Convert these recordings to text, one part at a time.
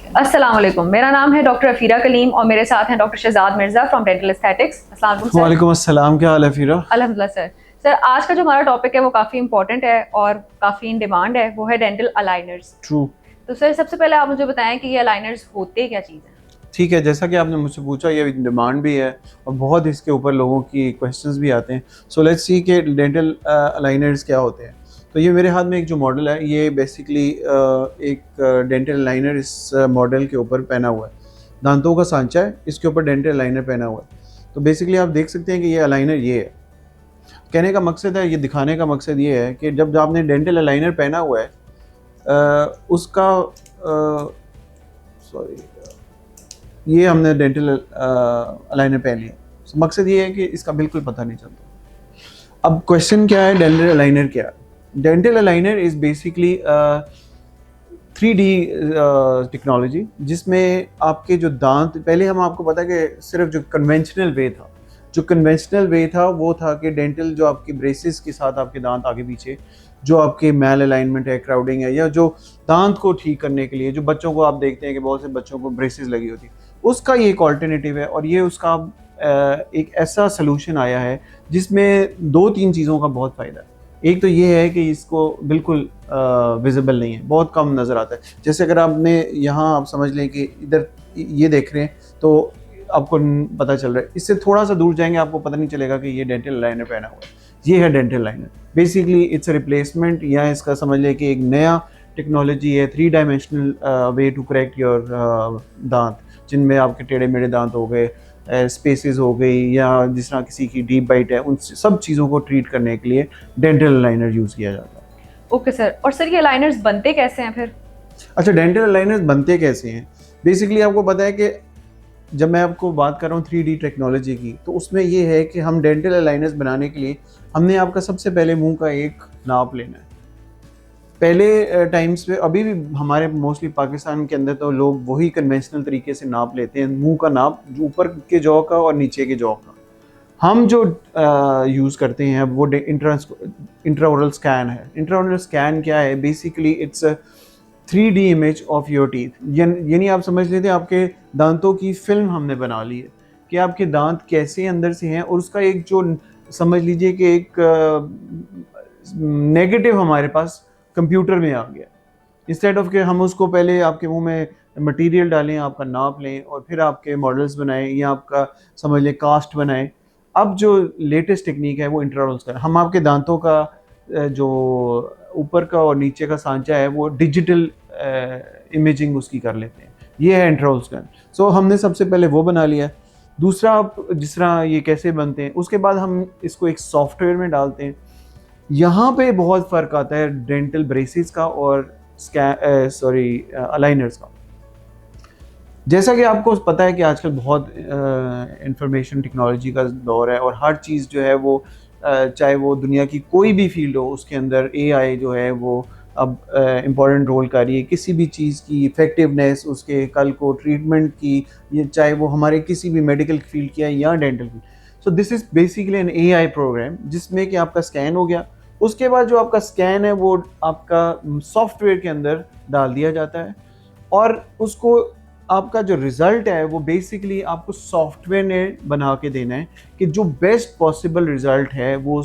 अस्सलाम वालेकुम, मेरा नाम है डॉक्टर अफीरा कलीम और मेरे साथ हैं doctor Shahzad Mirza from dental aesthetics. अस्सलाम वालेकुम सर। वालेकुम अस्सलाम, क्या हाल है फीरा? अल्हम्दुलिल्लाह सर। सर, आज का जो हमारा टॉपिक है वो काफ़ी इंपॉर्टेंट है और काफ़ी इन डिमांड है, वो है डेंटल अलाइनर्स। ट्रू। तो सर, सबसे पहले आप मुझे बताएं कि ये अलाइनर्स होते क्या चीज़ है। ठीक है, जैसा कि आपने मुझसे पूछा, ये डिमांड भी है और बहुत इसके ऊपर लोगों की क्वेश्चंस भी आते हैं। सो लेट्स सी कि डेंटल अलाइनर्स क्या होते हैं। तो ये मेरे हाथ में एक जो मॉडल है, ये बेसिकली एक डेंटल अलाइनर इस मॉडल के ऊपर पहना हुआ है। दांतों का सांचा है, इसके ऊपर डेंटल अलाइनर पहना हुआ है। तो बेसिकली आप देख सकते हैं कि ये अलाइनर ये है। कहने का मकसद है, ये दिखाने का मकसद ये है कि जब आपने डेंटल अलाइनर पहना हुआ है, उसका सॉरी, ये हमने डेंटल अलाइनर पहन लिया। So, मकसद ये है कि इसका बिल्कुल पता नहीं चलता। अब क्वेश्चन क्या है, डेंटल अलाइनर क्या है? Dental aligner is basically 3D technology, जिसमें आपके जो दांत, पहले हम आपको पता है कि सिर्फ जो कन्वेंशनल वे था वो था कि डेंटल जो आपकी ब्रेसेस के साथ आपके दांत आगे पीछे जो आपके मैल अलाइनमेंट है, क्राउडिंग है, या जो दांत को ठीक करने के लिए जो बच्चों को आप देखते हैं कि बहुत से बच्चों को ब्रेसेस लगी होती है, उसका ये एक ऑल्टरनेटिव है। और ये उसका एक ऐसा सलूशन आया है जिसमें 2-3 चीज़ों का बहुत फ़ायदा है। एक तो ये है कि इसको बिल्कुल विजिबल नहीं है, बहुत कम नज़र आता है। जैसे अगर आपने यहाँ आप समझ लें कि इधर ये देख रहे हैं तो आपको पता चल रहा है, इससे थोड़ा सा दूर जाएंगे आपको पता नहीं चलेगा कि ये डेंटल अलाइनर पहना हुआ है। ये है dental aligner. Basically it's a replacement, या इसका समझ लें कि एक नया टेक्नोलॉजी है, 3 dimensional way to correct your दांत, जिनमें आपके टेढ़े मेढ़े दांत हो गए, स्पेसेस हो गई, या जिस तरह किसी की डीप बाइट है, उन सब चीज़ों को ट्रीट करने के लिए डेंटल अलाइनर यूज़ किया जाता है। ओके सर, और सर ये अलाइनर्स बनते कैसे हैं फिर। अच्छा, डेंटल अलाइनर्स बनते कैसे हैं? बेसिकली आपको पता है कि जब मैं आपको बात कर रहा हूँ 3D टेक्नोलॉजी की, तो उसमें ये है कि हम डेंटल अलाइनर्स बनाने के लिए हमने आपका सबसे पहले मुंह का एक नाप लेना है। पहले टाइम्स पे, अभी भी हमारे मोस्टली पाकिस्तान के अंदर तो लोग वही कन्वेंशनल तरीके से नाप लेते हैं, मुंह का नाप, जो ऊपर के जॉ का और नीचे के जॉ का। हम जो यूज़ करते हैं वो इंट्राओरल स्कैन है। इंट्राओरल स्कैन क्या है? Basically it's 3D image of your teeth. यानी आप समझ लेते हैं आपके दांतों की फिल्म हमने बना ली है कि आपके दांत कैसे अंदर से हैं, और उसका एक जो समझ लीजिए कि एक नेगेटिव हमारे पास कंप्यूटर में आ गया। इंस्टेड ऑफ के हम उसको पहले आपके मुंह में मटेरियल डालें, आपका नाप लें और फिर आपके मॉडल्स बनाएं, या आपका समझ लें कास्ट बनाएं। अब जो लेटेस्ट टेक्निक है वो इंट्राओरल स्कैन। हम आपके दांतों का जो ऊपर का और नीचे का सांचा है वो डिजिटल इमेजिंग उसकी कर लेते हैं। ये है इंट्राओरल स्कैन। सो हमने सबसे पहले वो बना लिया। दूसरा, आप जिस तरह ये कैसे बनते हैं, उसके बाद हम इसको एक सॉफ्टवेयर में डालते हैं। यहाँ पे बहुत फ़र्क आता है डेंटल ब्रेसेस का और अलाइनर्स का। जैसा कि आपको पता है कि आजकल बहुत इंफॉर्मेशन टेक्नोलॉजी का दौर है, और हर चीज़ जो है वो चाहे वो दुनिया की कोई भी फील्ड हो, उसके अंदर AI जो है वो अब इम्पॉर्टेंट रोल कर रही है। किसी भी चीज़ की इफ़ेक्टिवनेस, उसके कल को ट्रीटमेंट की, ये चाहे वो हमारे किसी भी मेडिकल फील्ड की है या dental field. So this is basically an AI program, जिसमें कि आपका स्कैन हो गया। उसके बाद जो आपका स्कैन है वो आपका सॉफ्टवेयर के अंदर डाल दिया जाता है, और उसको आपका जो रिज़ल्ट है वो बेसिकली आपको सॉफ्टवेयर ने बना के देना है कि जो बेस्ट पॉसिबल रिज़ल्ट है वो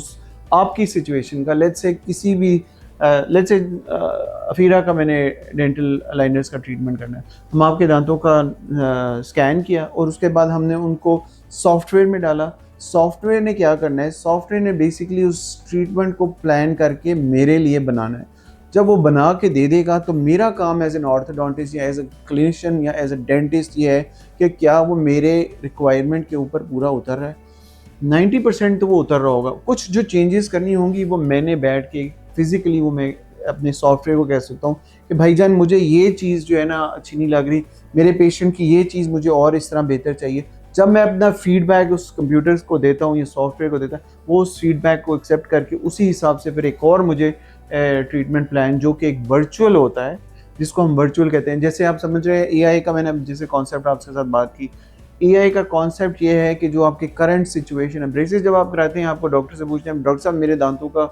आपकी सिचुएशन का। लेट्स से किसी भी अफीरा का मैंने डेंटल अलाइनर्स का ट्रीटमेंट करना है, हम आपके दांतों का स्कैन किया और उसके बाद हमने उनको सॉफ्टवेयर में डाला। सॉफ्टवेयर ने क्या करना है? सॉफ्टवेयर ने बेसिकली उस ट्रीटमेंट को प्लान करके मेरे लिए बनाना है। जब वो बना के दे देगा तो मेरा काम एज एन ऑर्थोडोंटिस्ट या एज ए क्लिनिशियन या एज ए डेंटिस्ट ये है कि क्या वो मेरे रिक्वायरमेंट के ऊपर पूरा उतर रहा है। 90% तो वो उतर रहा होगा। कुछ जो चेंजेस करनी होंगी वो मैंने बैठ के फिज़िकली वो मैं अपने सॉफ्टवेयर को कह सकता हूँ कि भाईजान मुझे ये चीज़ जो है ना अच्छी नहीं लग रही, मेरे पेशेंट की ये चीज़ मुझे और इस तरह बेहतर चाहिए। जब मैं अपना फीडबैक उस कंप्यूटर्स को देता हूँ या सॉफ्टवेयर को देता हूँ, वो उस फीडबैक को एक्सेप्ट करके उसी हिसाब से फिर एक और मुझे ट्रीटमेंट प्लान, जो कि एक वर्चुअल होता है, जिसको हम वर्चुअल कहते हैं। जैसे आप समझ रहे हैं AI का, मैंने जैसे कॉन्सेप्ट आपके साथ बात की, AI का कॉन्सेप्ट ये है कि जो आपके करंट सिचुएशन है, ब्रेसेस जब आप कराते हैं आपको डॉक्टर से पूछते हैं, डॉक्टर साहब मेरे दांतों का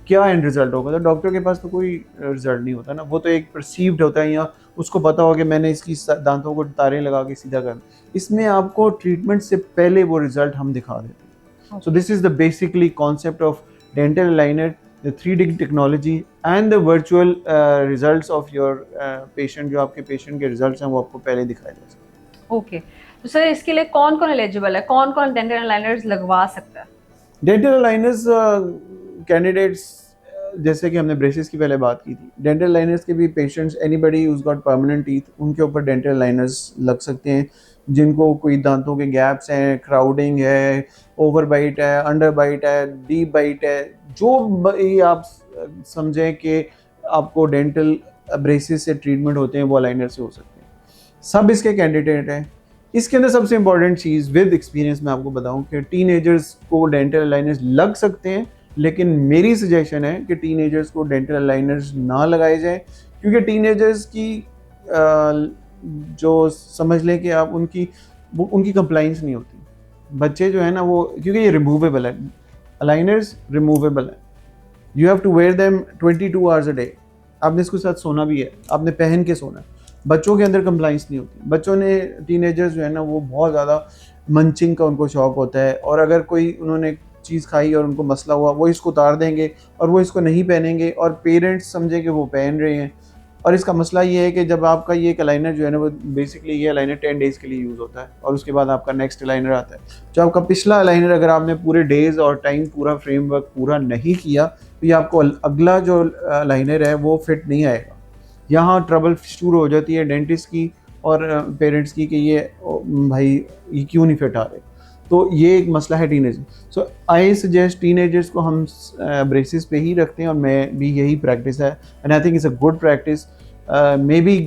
क्या एंड रिजल्ट होगा। तो डॉक्टर के पास तो कोई रिजल्ट नहीं होता ना, वो तो एक परसीव्ड होता है, या उसको पता होगा कि मैंने इसकी दांतों को तारे लगा के सीधा कर। इसमें आपको ट्रीटमेंट से पहले वो रिजल्ट हम दिखा देते हैं। So this is the basically concept of dental aligner, the 3D technology and the virtual results of your patient, जो आपके पेशेंट के रिजल्ट्स हैं वो आपको पहले दिखाए जा सकते हैं। ओके, तो सर इसके लिए कौन कौन एलिजिबल है, कौन कौन डेंटल अलाइनर्स लगवा सकता है? डेंटल अलाइनर्स कैंडिडेट्स, जैसे कि हमने ब्रेसेस की पहले बात की थी, डेंटल अलाइनर्स के भी patients, anybody who's got permanent teeth, उनके ऊपर डेंटल अलाइनर्स लग सकते हैं। जिनको कोई दांतों के गैप्स हैं, क्राउडिंग है, ओवर बाइट है, अंडर बाइट है, डीप बाइट है, जो ये आप समझें कि आपको डेंटल ब्रेसेस से ट्रीटमेंट होते हैं वो अलाइनर से हो सकते हैं, सब इसके कैंडिडेट हैं। इसके अंदर सबसे इंपॉर्टेंट चीज़ विद एक्सपीरियंस मैं आपको बताऊं कि टीनेजर्स को डेंटल अलाइनर्स लग सकते हैं, लेकिन मेरी सजेशन है कि टीनेजर्स को डेंटल अलाइनर्स ना लगाए जाए, क्योंकि टीनेजर्स की जो समझ लें कि आप उनकी कंप्लाइंस नहीं होती। बच्चे जो है ना वो, क्योंकि ये रिमूवेबल है, अलाइनर्स रिमूवेबल है, you have to wear them 22 hours a day. आपने इसके साथ सोना भी है, आपने पहन के सोना है। बच्चों के अंदर कंप्लाइंस नहीं होती। बच्चों ने, टीनेजर्स जो है ना वो बहुत ज़्यादा मंचिंग का उनको शौक होता है, और अगर कोई उन्होंने चीज़ खाई और उनको मसला हुआ, वो इसको उतार देंगे और वो इसको नहीं पहनेंगे, और पेरेंट्स समझे कि वो पहन रहे हैं। और इसका मसला ये है कि जब आपका ये एक अलाइनर जो है ना वो बेसिकली ये अलाइनर 10 डेज़ के लिए यूज़ होता है, और उसके बाद आपका नेक्स्ट अलाइनर आता है। जो आपका पिछला अलाइनर अगर आपने पूरे डेज़ और टाइम पूरा फ्रेमवर्क पूरा नहीं किया, तो ये आपको अगला जो अलाइनर है वो फिट नहीं आएगा। यहाँ ट्रबल शुरू हो जाती है डेंटिस्ट की और पेरेंट्स की कि ये भाई ये क्यों नहीं फिट आ रहे। तो ये एक मसला है teenager. So I suggest teenagers को हम ब्रेसिस पे ही रखते हैं, और मैं भी यही प्रैक्टिस है, and I think it's a good practice. May be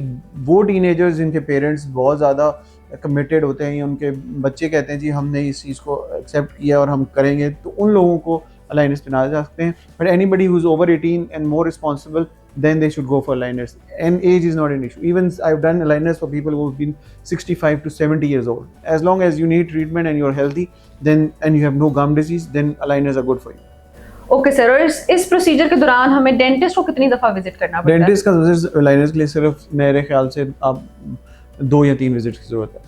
वो टीनेजर्स जिनके पेरेंट्स बहुत ज़्यादा कमिटेड होते हैं, या उनके बच्चे कहते हैं जी हमने इस चीज़ को एक्सेप्ट किया और हम करेंगे, तो उन लोगों को अलाइनर्स पहनाए जा सकते हैं। But anybody who is over 18 and more responsible, then they should go for aligners, and age is not an issue. Even I've done aligners for people who've been 65 to 70 years old. As long as you need treatment and you're healthy, then and you have no gum disease, then aligners are good for you. Okay sir, और इस procedure के दौरान हमें dentist को कितनी दफ़ा visit करना पड़ता है? डेंटिस्ट का विजिट अलाइनर्स के लिए सिर्फ मेरे ख्याल से आप 2 या 3 विजिट की ज़रूरत है।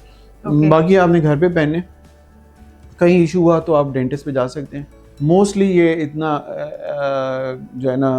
Okay. बाकी आपने घर पे पहनने, कहीं इशू हुआ तो आप डेंटिस्ट पे जा सकते हैं। मोस्टली ये इतना जो है ना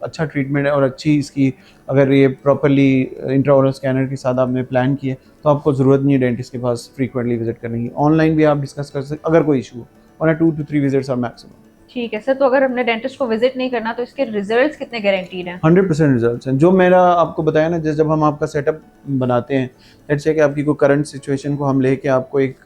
अच्छा ट्रीटमेंट है, और अच्छी इसकी अगर ये प्रॉपरली इंट्राओरल स्कैनर के साथ आपने प्लान किया, तो आपको ज़रूरत नहीं है डेंटिस्ट के पास फ्रीक्वेंटली विजिट करने की। ऑनलाइन भी आप डिस्कस कर सकते अगर कोई इशू हो, और 2 to 3 विजिट्स आर मैक्सिमम। ठीक है सर, तो अगर हमने डेंटिस्ट को विजिट नहीं करना तो इसके रिजल्ट्स कितने गारंटीड हैं? 100% रिजल्ट्स हैं। जो मैंने आपको बताया ना, जब हम आपका सेटअप बनाते हैं, लेट्स से कि आपकी कोई करंट सिचुएशन को हम लेके आपको एक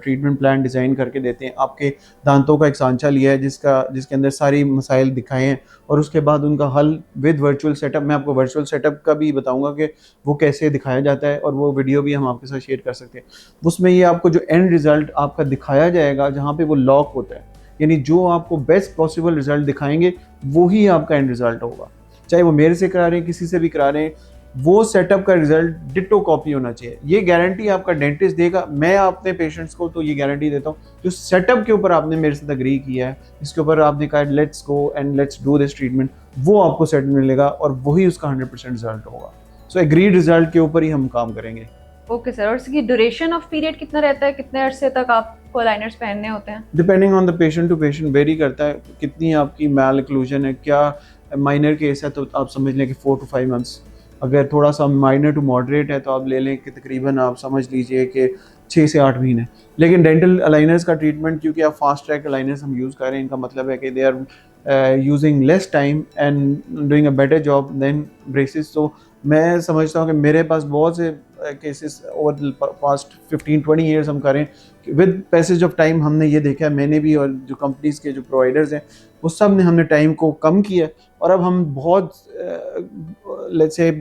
ट्रीटमेंट प्लान डिज़ाइन करके देते हैं, आपके दांतों का एक सांचा लिया है जिसके अंदर सारी मसाइल दिखाए हैं, और उसके बाद उनका हल विद वर्चुअल सेटअप। मैं आपको वर्चुअल सेटअप का भी बताऊंगा कि वो कैसे दिखाया जाता है, और वो वीडियो भी हम आपके साथ शेयर कर सकते हैं। उसमें ये आपको जो एंड रिज़ल्ट आपका दिखाया जाएगा, जहाँ पे वो लॉक होता है, यानी जो आपको बेस्ट पॉसिबल रिजल्ट दिखाएंगे वो ही आपका एंड रिजल्ट होगा। चाहे वो मेरे से करा रहे हैं, किसी से भी करा रहे हैं, वो सेटअप का रिजल्ट डिट्टो कॉपी होना चाहिए। ये गारंटी आपका डेंटिस्ट देगा। मैं अपने पेशेंट्स को तो ये गारंटी देता हूँ, जो सेटअप के ऊपर आपने मेरे साथ अग्री किया है, इसके ऊपर आपने कहा let's go and let's do this treatment, वो आपको सेट मिलेगा और वही उसका 100% रिजल्ट होगा। सो एग्रीड रिजल्ट के ऊपर ही हम काम करेंगे। ओके सर, और इसकी ड्यूरेशन ऑफ पीरियड कितना रहता है, कितने अरसे तक आपको अलाइनर्स पहनने होते हैं? Depending on the patient to patient vary करता है, कितनी आपकी मैल एक्लूजन है। क्या माइनर केस है तो आप समझ लें कि 4 to 5 मंथ्स, अगर थोड़ा सा माइनर टू मॉडरेट है तो आप ले लें कि तकरीबन आप समझ लीजिए कि 6 से 8 महीने। लेकिन डेंटल अलाइनर्स का ट्रीटमेंट, क्योंकि आप फास्ट ट्रैक अलाइनर्स हम यूज़ कर रहे हैं, इनका मतलब है कि they are using less time and doing a better job than braces. तो मैं समझता हूँ कि मेरे पास बहुत से cases over the past 15-20 years हम करें विद पैसेज ऑफ टाइम। हमने ये देखा है, मैंने भी, और जो कंपनीज़ के जो प्रोवाइडर्स हैं उस सब ने, हमने टाइम को कम किया, और अब हम बहुत लेट्स से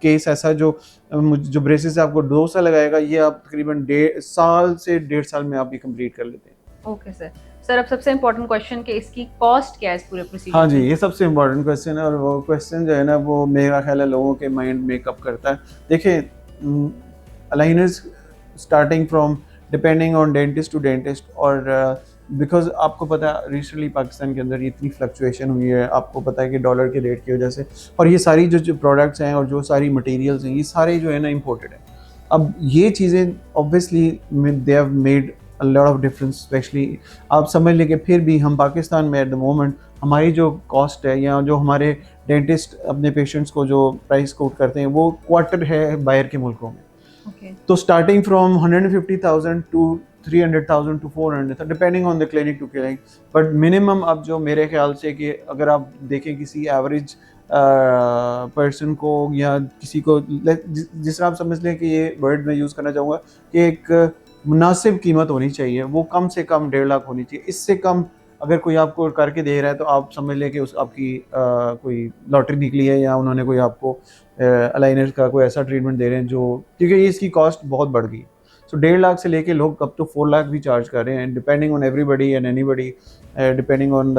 केस ऐसा जो ब्रेसेस आपको 2 साल लगाएगा, ये आप तकरीबन 1.5 साल से 1.5 साल में आप ये कंप्लीट कर लेते हैं। Okay sir. सर अब सबसे इम्पोर्टेंट क्वेश्चन कि इसकी कॉस्ट क्या है इस पूरे प्रोसीजर? हाँ जी, ये सबसे इम्पोर्टेंट क्वेश्चन है, और वो क्वेश्चन जो है ना वो मेरा ख्याल है लोगों के माइंड मेकअप करता है। देखिए, aligners starting from depending on dentist to dentist, और बिकॉज आपको पता है रिसेंटली पाकिस्तान के अंदर इतनी फ्लक्चुएशन हुई है, आपको पता है कि डॉलर के रेट की वजह से, और ये सारी जो प्रोडक्ट्स हैं और जो सारी मटेरियल्स हैं ये सारे जो है ना इम्पोर्टेड है। अब ये चीज़ें obviously they have made a lot of difference, specially आप समझ लें कि फिर भी हम पाकिस्तान में एट द मोमेंट हमारी जो कॉस्ट है या जो हमारे डेंटिस्ट अपने पेशेंट्स को जो प्राइस कोट करते हैं वो क्वार्टर है बाहर के मुल्कों में। Okay. तो starting from 150,000 to 300,000 to 400,000 depending on the clinic to clinic, but minimum अब जो मेरे ख्याल से कि अगर आप देखें किसी एवरेज पर्सन को या किसी को, जिस तरह आप समझ लें कि ये वर्ड मैं यूज़ करना चाहूँगा कि एक मुनासिब कीमत होनी चाहिए, वो कम से कम 1.5 लाख होनी चाहिए। इससे कम अगर कोई आपको करके दे रहा है तो आप समझ लें कि उस आपकी कोई लॉटरी निकली है या उन्होंने कोई आपको अलाइनर का कोई ऐसा ट्रीटमेंट दे रहे हैं जो, क्योंकि ये इसकी कॉस्ट बहुत बढ़ गई। सो 1.5 लाख से लेके लोग अब तो 4 लाख भी चार्ज कर रहे हैं, depending on everybody and anybody, depending on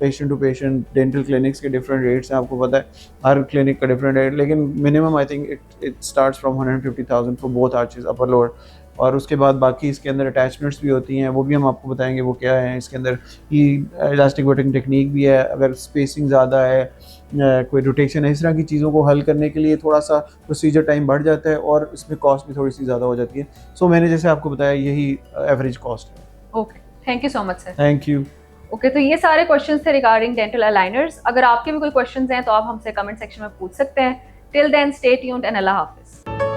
patient to patient. Dental clinics के डिफरेंट रेट्स हैं, आपको पता है हर क्लिनिक का डिफरेंट रेट, लेकिन minimum I think it starts from 150,000 for both arches upper lower. और उसके बाद बाकी इसके अंदर अटैचमेंट्स भी होती हैं, वो भी हम आपको बताएंगे वो क्या है। इसके अंदर ही इलास्टिक बटिंग टेक्निक भी है, अगर स्पेसिंग ज़्यादा है, कोई रोटेशन है, इस तरह की चीज़ों को हल करने के लिए थोड़ा सा प्रोसीजर टाइम बढ़ जाता है और इसमें कॉस्ट भी थोड़ी सी ज़्यादा हो जाती है। सो मैंने जैसे आपको बताया यही एवरेज कॉस्ट है। Okay, thank you so much sir. Thank you. Okay, तो ये सारे क्वेश्चंस थे रिगार्डिंग डेंटल अलाइनर्स। अगर आपके भी कोई क्वेश्चंस हैं तो आप हमसे कमेंट सेक्शन में पूछ सकते हैं। Till then stay tuned and अल्लाह हाफिज़।